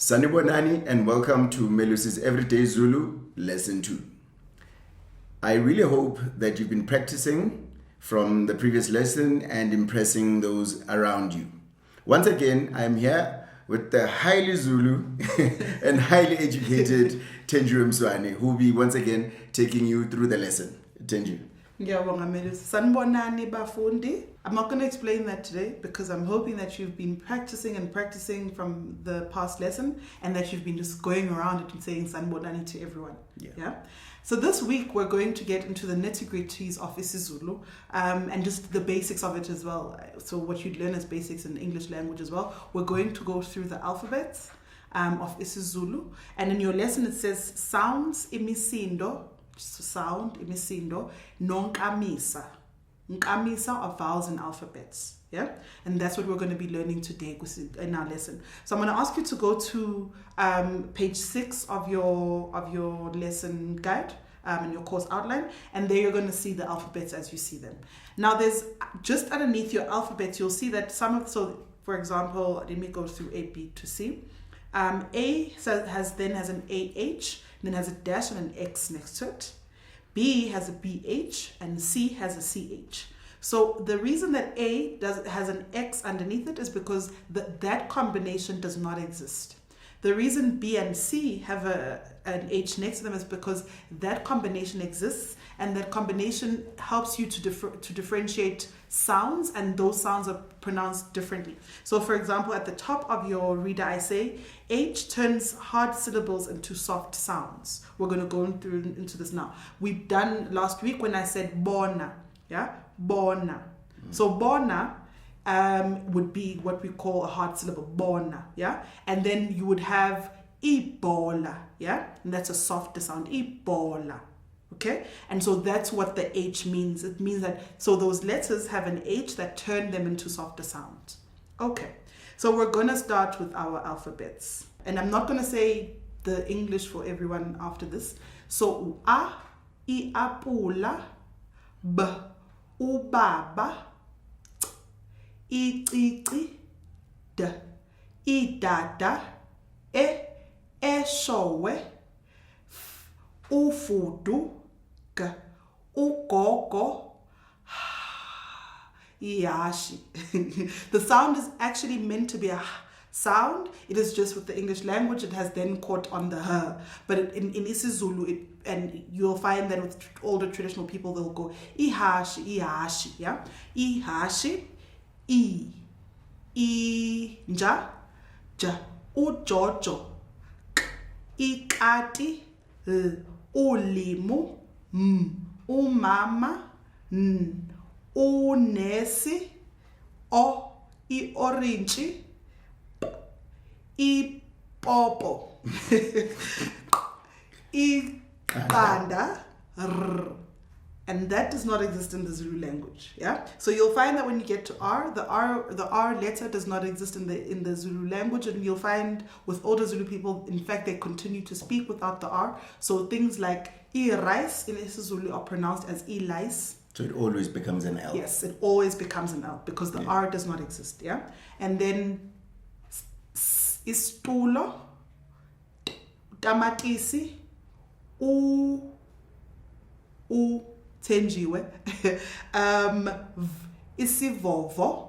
Sanibonani and welcome to Melusi's Everyday Zulu Lesson 2. I really hope that you've been practicing from the previous lesson and impressing those around you. Once again, I'm here with the highly Zulu and highly educated Tenju Mswane, who will be once again taking you through the lesson. Tenju. Sanibonani bafundi. I'm not going to explain that today because I'm hoping that you've been practicing from the past lesson and that you've been just going around it and saying Sanibonani to everyone. Yeah. So this week we're going to get into the nitty-gritties of isiZulu and just the basics of it as well. So what you'd learn as basics in English language as well. We're going to go through the alphabets of isiZulu, and in your lesson it says sounds imisindo. Sound, imisindo, nonkamisa. Nkamisa are vowels and alphabets. Yeah? And that's what we're going to be learning today in our lesson. So I'm going to ask you to go to page 6 of your lesson guide in your course outline, and there you're going to see the alphabets as you see them. Now there's just underneath your alphabets, you'll see that so for example, let me go through A, B to C. A has an AH, then has a dash and an X next to it. B has a BH and C has a CH. So the reason that A has an X underneath it is because that combination does not exist. The reason B and C have an H next to them is because that combination exists, and that combination helps you to differentiate sounds, and those sounds are pronounced differently. So for example, at the top of your reader I say H turns hard syllables into soft sounds. We're going to go into this now. We've done last week when I said bona. Yeah, bona. So bona would be what we call a hard syllable, bona, yeah? And then you would have ibola, yeah? And that's a softer sound, ibola, okay? And so that's what the H means. It means that, so those letters have an H that turn them into softer sounds. Okay, so we're gonna start with our alphabets. And I'm not gonna say the English for everyone after this. So A, iapula, B, ubaba, icici, D, idada, eshowe, ufudu, G, ugogo, iyashi. The sound is actually meant to be a sound. It is just with the English language, it has then caught on the h. But in isiZulu, and you'll find that with older traditional people, they'll go ihashi, ihashi, yeah? Ihashi, inja, ja, ujojo, ikati, ulimu, umama, unesi, i-orange, ipopo, iqanda, and that does not exist in the Zulu language. Yeah, so you'll find that when you get to R, the R letter does not exist in the Zulu language, and you'll find with older Zulu people, in fact, they continue to speak without the R. So things like rice in isiZulu are pronounced as lice. So it always becomes an L. Yes, it always becomes an L because the R does not exist. Yeah, and then istulo, tamatisi, Tenjiwe, isivovo,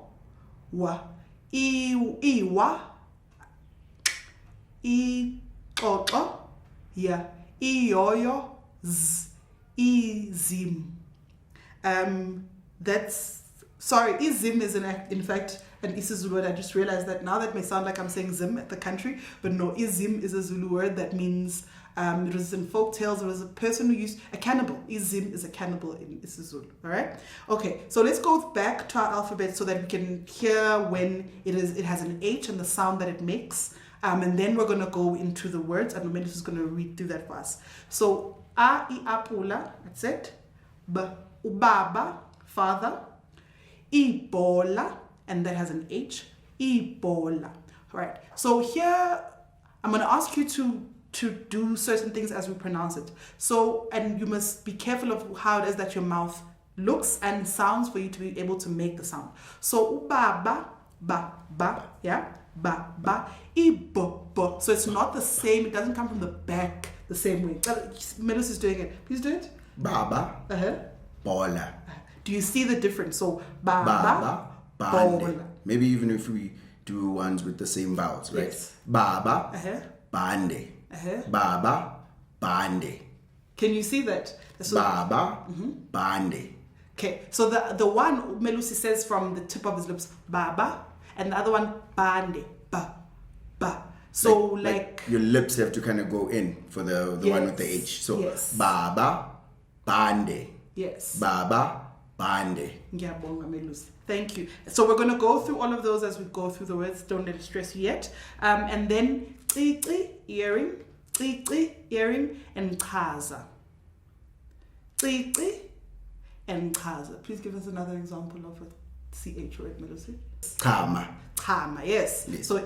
iwa, ixoxo, yeah, iyoyo, izim. Izim is in fact an isiZulu word. I just realized that now. That may sound like I'm saying Zim at the country, but no, izim is a Zulu word that means it was in folk tales. It was a person who used a cannibal. Izim is a cannibal in isiZulu. All right. Okay. So let's go back to our alphabet so that we can hear when it has an H and the sound that it makes. And then we're gonna go into the words, and Melis is gonna read through that for us. So A, iapula, that's it. B, ubaba, father. Ibola, and that has an H. Ibola. All right. So here I'm gonna ask you to do certain things as we pronounce it. So, and you must be careful of how it is that your mouth looks and sounds for you to be able to make the sound. So ubaba, ba, yeah, ba, ba, I, bo, bo. So it's not the same. It doesn't come from the back the same way. Melis is doing it. Please do it. Baba, bola. Do you see the difference? So ba, Baba, ba, bande. bola. Maybe even if we do ones with the same vowels, right? Yes. Baba, bande. Baba, bande. Can you see that? So, Baba, bande. okay, so the one Melusi says from the tip of his lips, baba, and the other one, bande, ba, ba. So like your lips have to kind of go in for the one with the H. So yes. Baba, bande. Yes. Baba, bande. Ngiyabonga Melusi. Thank you. So we're going to go through all of those as we go through the words. Don't let it stress you yet. And then earring, earring, and chaza. And chaza. Please give us another example of a CH word, Melusi. Kama. Chama, yes. Yes. So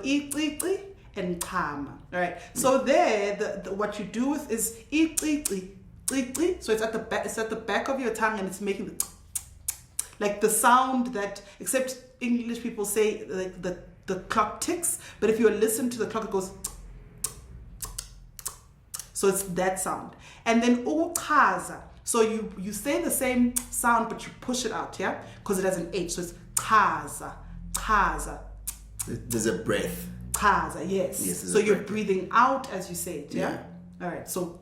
and chama. All right. So there, what you do with is so it's at the back. It's at the back of your tongue, and it's making the like the sound that. Except English people say like the clock ticks, but if you listen to the clock, it goes. So it's that sound, and then uchaza. So you say the same sound, but you push it out, yeah, because it has an H. So it's chaza, chaza. There's a breath. Chaza, yes. So you're breathing out as you say it, yeah? All right. So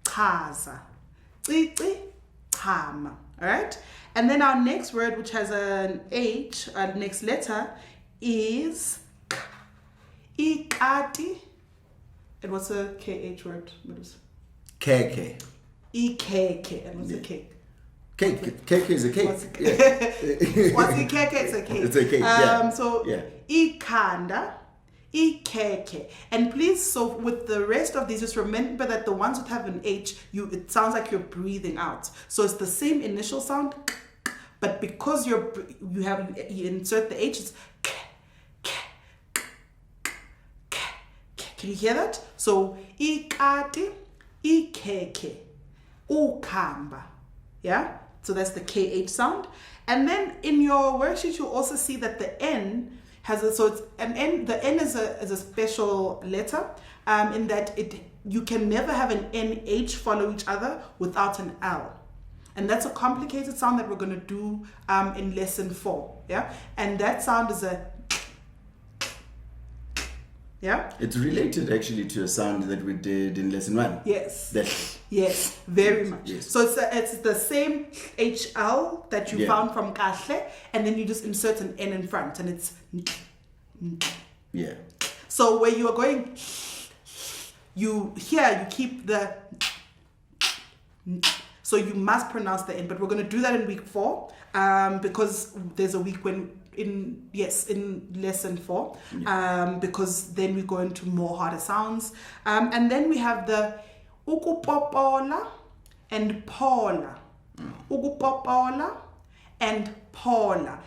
chaza, chama. All right. And then our next word, which has an H, our next letter, is ikati. And what's a KH word? Keke. Ikeke. And what's a cake? Cake. Cake is a cake. What's a cake? What's a cake? It's a cake. It's a cake. Yeah. So ikanda, ikeke. And please, so with the rest of these, just remember that the ones that have an H, it sounds like you're breathing out. So it's the same initial sound, but because you insert the H, it's k. Can you hear that? So ikati, ikeke, ukamba. Yeah? So that's the KH sound. And then in your worksheet, you'll also see that the N has the N is a special letter in that you can never have an NH follow each other without an L. And that's a complicated sound that we're going to do in lesson 4. Yeah? And that sound is a yeah? It's related actually to a sound that we did in lesson 1. Yes. That. Yes, very much. Yes. So it's the same HL that you found from Kahle, and then you just insert an N in front, and it's yeah. So where you are going, you keep the so you must pronounce the N, but we're going to do that in week 4 because there's a week in lesson 4 because then we go into more harder sounds and then we have the ukupopola and pola. Ukupopola and pola.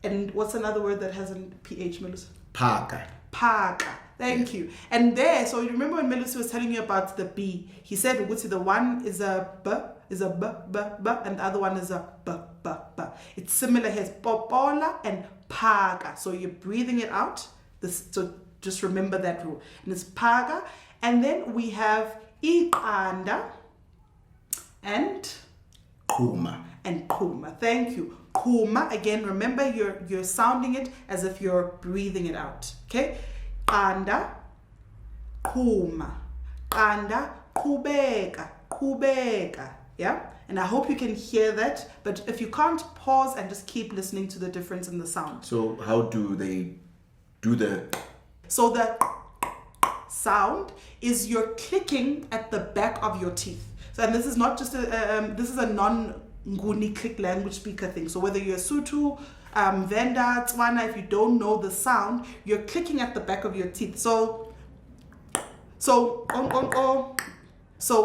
And what's another word that has a PH, Melissa? Paka. Thank you. And there, so you remember when Melissa was telling you about the B, he said the one is a B, and the other one is a B. It's similar here. It's popola and paga. So you're breathing it out. So just remember that rule. And it's paga. And then we have iqanda and Kuma. And kuma. Thank you. Kuma. Again, remember you're sounding it as if you're breathing it out. Okay? Qanda, kuma. Qanda, kubeka. Yeah? And I hope you can hear that. But if you can't, pause and just keep listening to the difference in the sound. So how do they do the... So the sound is you're clicking at the back of your teeth. So, and this is not just this is a non-Nguni click language speaker thing. So whether you're Sotho, Venda, Tswana, if you don't know the sound, you're clicking at the back of your teeth. So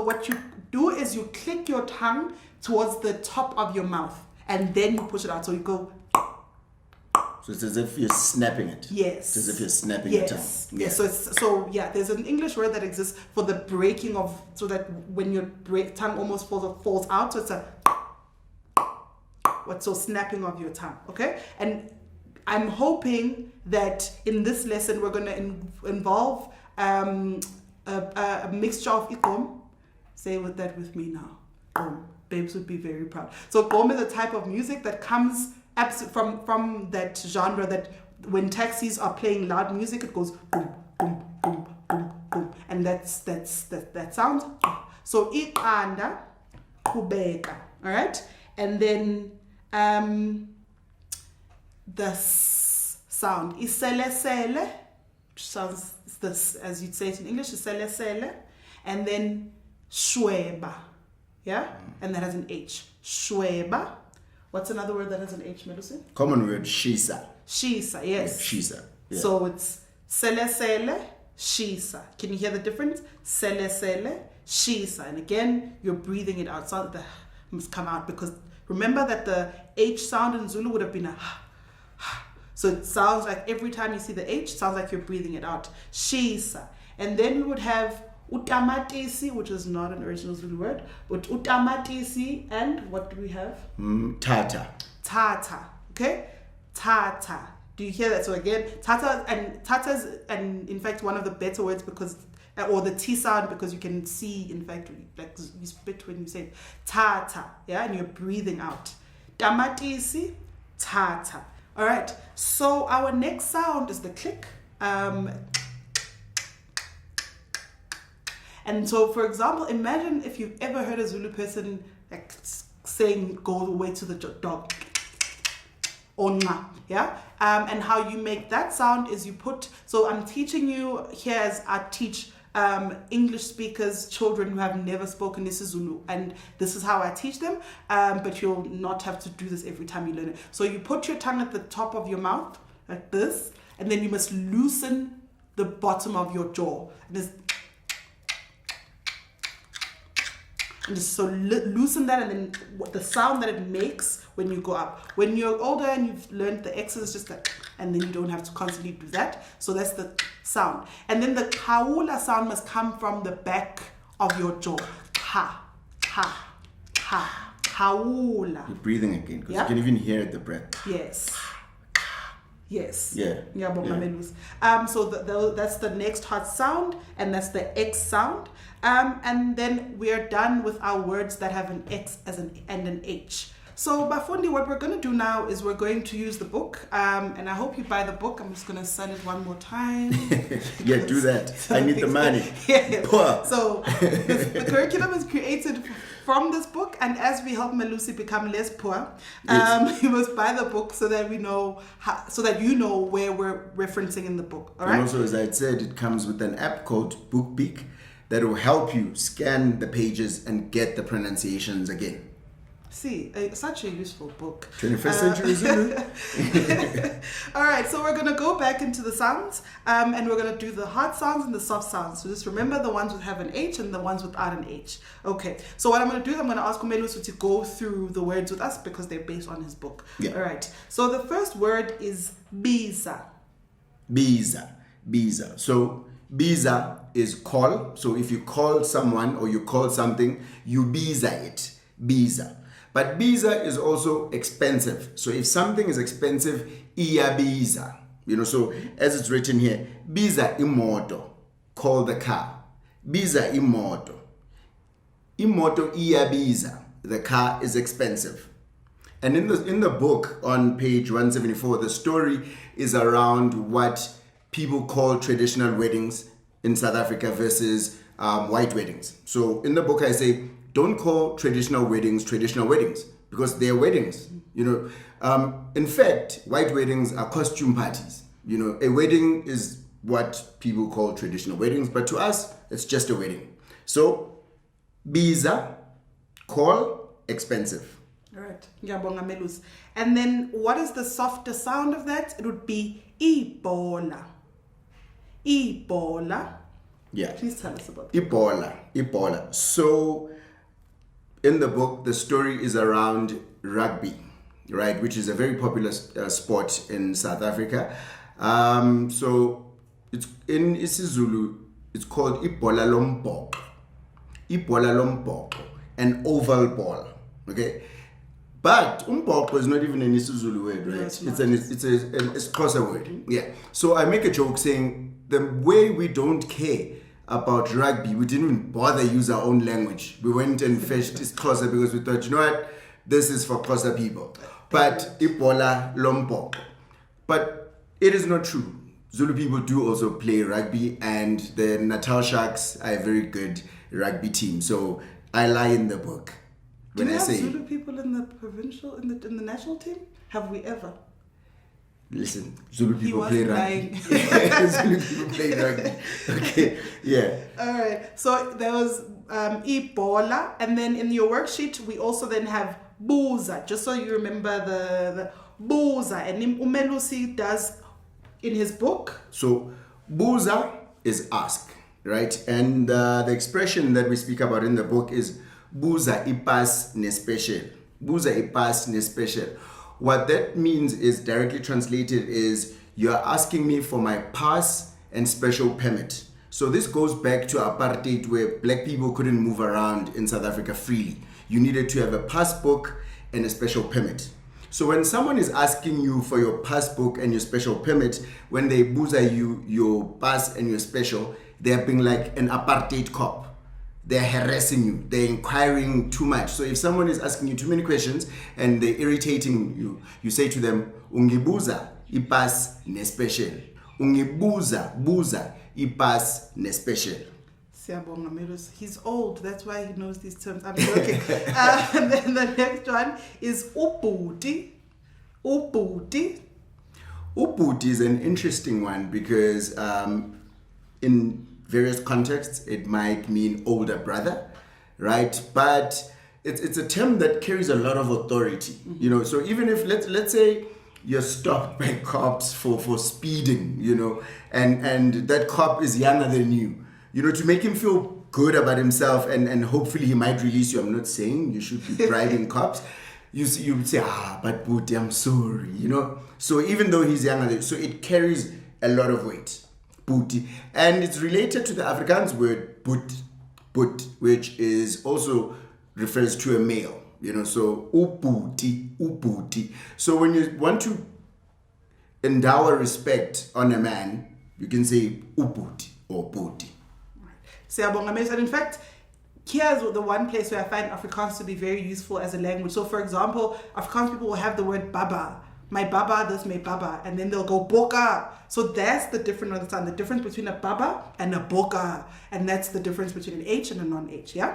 what you do is you click your tongue towards the top of your mouth and then you push it out. So you go. So it's as if you're snapping it. Yes. It's as if you're snapping your tongue. Yeah. Yes. So there's an English word that exists for the breaking of, so that when your tongue almost falls out. So it's a snapping of your tongue. Okay. And I'm hoping that in this lesson we're going to involve a mixture of ikom. Say that with me now. Babes would be very proud. So gom is a type of music that comes from that genre that when taxis are playing loud music, it goes boom, boom, boom, boom, boom. And that sounds. So iqanda kubeka. All right? And then the sound iselesele, which sounds this as you'd say it in English, iselesele, and then shweba, yeah, and that has an H. Shweba. What's another word that has an H, Melusi? Common word, shisa. Shisa, yes. Shisa. Yeah. So it's selesele, shisa. Can you hear the difference? Selesele, shisa, and again you're breathing it out. So the must come out because remember that the H sound in Zulu would have been a so it sounds like every time you see the H, it sounds like you're breathing it out. Shisa. And then we would have utamatisi, which is not an original Zulu word, but utamatisi, and what do we have? Tata. Tata. Okay? Tata. Do you hear that? So again, tata's and in fact one of the better words because or the T sound because you can see, in fact, like you spit when you say tata, yeah, and you're breathing out. Tamatisi, tata. All right. So our next sound is the click. And so, for example, imagine if you've ever heard a Zulu person like saying "go all the way to the dog," onga, yeah. And how you make that sound is you put. So I'm teaching you here as I teach English speakers, children who have never spoken isiZulu, and this is how I teach them, but you'll not have to do this every time you learn it. So you put your tongue at the top of your mouth, like this, and then you must loosen the bottom of your jaw. And just so loosen that, and then the sound that it makes when you go up. When you're older and you've learned the X's, it's just like, and then you don't have to constantly do that. So that's the sound. And then the kaula sound must come from the back of your jaw. Ha, ha, ha, kaula. You're breathing again because you can even hear the breath. Yes. Yes. Yeah. So that's the next hot sound, and that's the X sound. And then we're done with our words that have an X and an H. So Bafundi, what we're going to do now is we're going to use the book, and I hope you buy the book. I'm just going to send it one more time. Yeah, do that. I need the money. Yes. So the curriculum is created from this book, and as we help Melusi become less poor, you must buy the book so that we know so that you know where we're referencing in the book. All right. And also, as I said, it comes with an app called BookBeak that will help you scan the pages and get the pronunciations again. See, such a useful book. 21st century Zulu. All right, so we're going to go back into the sounds, and we're going to do the hard sounds and the soft sounds. So just remember the ones that have an H and the ones without an H. Okay, so what I'm going to do is I'm going to ask Umelusi to go through the words with us because they're based on his book. Yeah. All right, so the first word is biza. Biza. Biza. So biza is call. So if you call someone or you call something, you biza it. Biza. But biza is also expensive. So if something is expensive, iyabiza. So as it's written here, biza imoto, call the car. Biza imoto. Imoto iyabiza. The car is expensive. And in the book on page 174, the story is around what people call traditional weddings in South Africa versus white weddings. So in the book I say, don't call traditional weddings because they're weddings. In fact, white weddings are costume parties. A wedding is what people call traditional weddings, but to us, it's just a wedding. So, biza, call, expensive. All right. Ngiyabonga Melusi. And then what is the softer sound of that? It would be ibola. Ibola. Yeah. Please tell us about that. Ibola. So, in the book, the story is around rugby, right, which is a very popular sport in South Africa. So it's in isiZulu, it's called ibola lombhoxo, an oval ball, okay? But umbhoxo is not even an isiZulu word, right? No, it's it's not. a Xhosa word. Yeah. So I make a joke saying the way we don't care about rugby, we didn't even bother use our own language. We went and fetched Xhosa because we thought, you know what, this is for Xhosa people. But ibola lombhoxo. But it is not true. Zulu people do also play rugby, and the Natal Sharks are a very good rugby team. So I lie in the book when Do we I have say, Zulu people in the provincial, in the national team? Have we ever? listen, Zulu He people was play lying. rugby. Zulu people play rugby. Okay, yeah. All right. So there was Ebola, and then in your worksheet we also then have buza. Just so you remember the buza, and Umelusi does in his book. So buza is ask, right? And the expression that we speak about in the book is buza ipas nespecial. Buza ipas nespecial. What that means is, directly translated, is you're asking me for my pass and special permit. So this goes back to apartheid, where black people couldn't move around in South Africa freely. You needed to have a passbook and a special permit. So when someone is asking you for your passbook and your special permit, when they buza you your pass and your special, they're being like an apartheid cop. They're harassing you. They're inquiring too much. So if someone is asking you too many questions and they're irritating you, you say to them, ungibuza ipas nespecial. Ungibuza buza ipas nespecial. Siyabonga Melus. He's old, that's why he knows these terms. I'm joking. And then the next one is ubhuti. Ubhuti. Ubhuti is an interesting one because in various contexts it might mean older brother, right? But it's a term that carries a lot of authority, you know. So even if let's say you're stopped by cops for speeding, you know, and that cop is younger than you know, to make him feel good about himself and hopefully he might release you. I'm not saying you should be bribing cops. You would say, but Booty, I'm sorry, you know. So even though he's younger than you, so it carries a lot of weight. Booty. And it's related to the Afrikaans word boet, which is also refers to a male, you know. So ubhuti. So when you want to endow respect on a man, you can say ubhuti or booty. Siyabonga Melus. And in fact, here's the one place where I find Afrikaans to be very useful as a language. So for example, Afrikaans people will have the word baba. My baba, that's my baba. And then they'll go boka. So that's the difference, the difference between a baba and a boka. And that's the difference between an H and a non-H, yeah?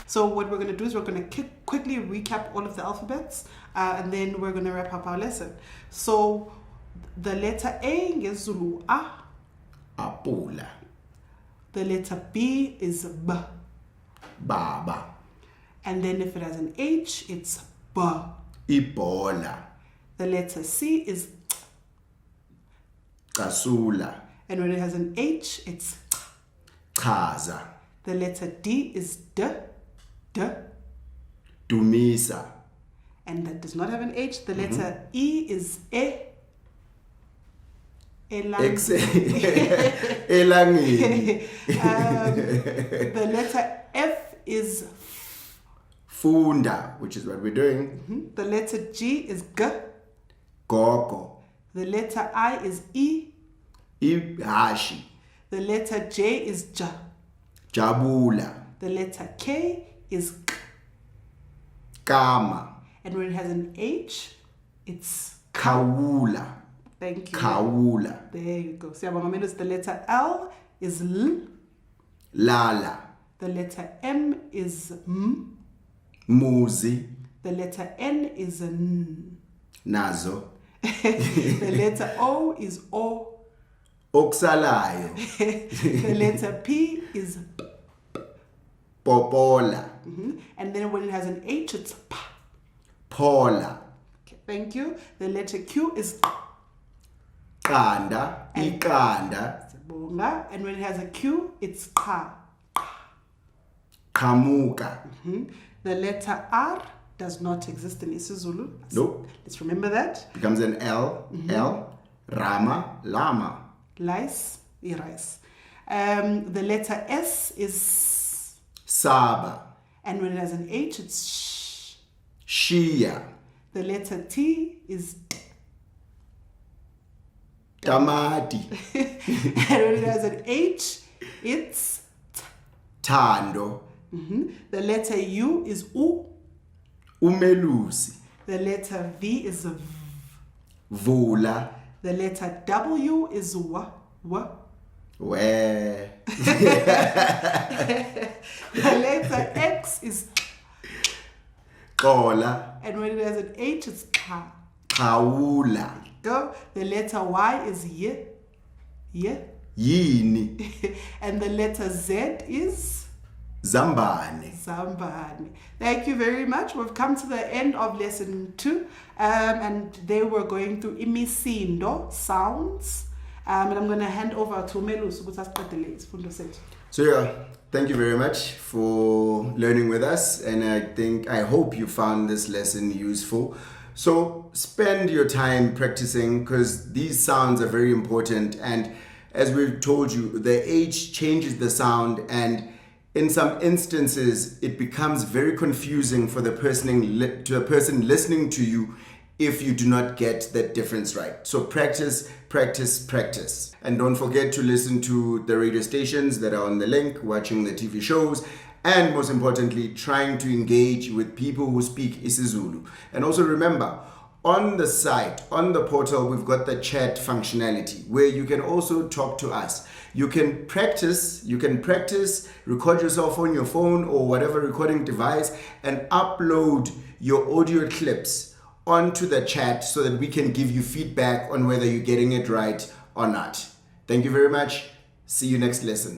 So what we're going to do is we're going to quickly recap all of the alphabets. And then we're going to wrap up our lesson. So the letter A is Zulu, A. Apula. The letter B is B. Baba. And then if it has an H, it's B. Ibola. The letter C is Kasula. And when it has an H, it's Chaza. The letter D is D. Dumisa. And that does not have an H. The letter E is E. Elangeni. The letter F is Funda, which is what we're doing. The letter G is G. Gogo. The letter I is E. Ihashi. The letter J is J. Jabula. The letter K is K. Kama. And when it has an H, it's Kawula. Thank you. Kawula. There you go. Siyabonga Melus. The letter L is L. Lala. The letter M is M. Muzi. The letter N is N. Nazo. The letter O is O. Oksalayo. The letter P is P. Popola. And then when it has an H, it's P. Pola. Okay, thank you. The letter Q is Kanda. Ikanda. Siyabonga. And when it has a Q, it's Q. Kamuka. The letter R does not exist in isiZulu. Nope. Let's remember that. Becomes an L. L. Rama. Lama. Lice, rice. The letter S is Saba. And when it has an H, it's sh. Shia. The letter T is Tamati. and when it has an H, it's Tando. The letter U is U. Umelusi. The letter V is V. Vula. The letter W is W. W. Where? The letter X is Kola. and when it has an H, it's Ka. Kaula. Go. The letter Y is Y. Y. Yini. And the letter Z is Zambane. Zambane. Thank you very much. We've come to the end of lesson 2. And they were going through imisindo, sounds. And I'm going to hand over to Melus. So yeah, thank you very much for learning with us. And I hope you found this lesson useful. So spend your time practicing because these sounds are very important. And as we've told you, the H changes the sound, and in some instances, it becomes very confusing for the person listening to you if you do not get that difference right. So practice, practice, practice. And don't forget to listen to the radio stations that are on the link, watching the TV shows, and most importantly, trying to engage with people who speak isiZulu. And also remember, on the site, on the portal, we've got the chat functionality where you can also talk to us. You can practice, record yourself on your phone or whatever recording device and upload your audio clips onto the chat so that we can give you feedback on whether you're getting it right or not. Thank you very much. See you next lesson.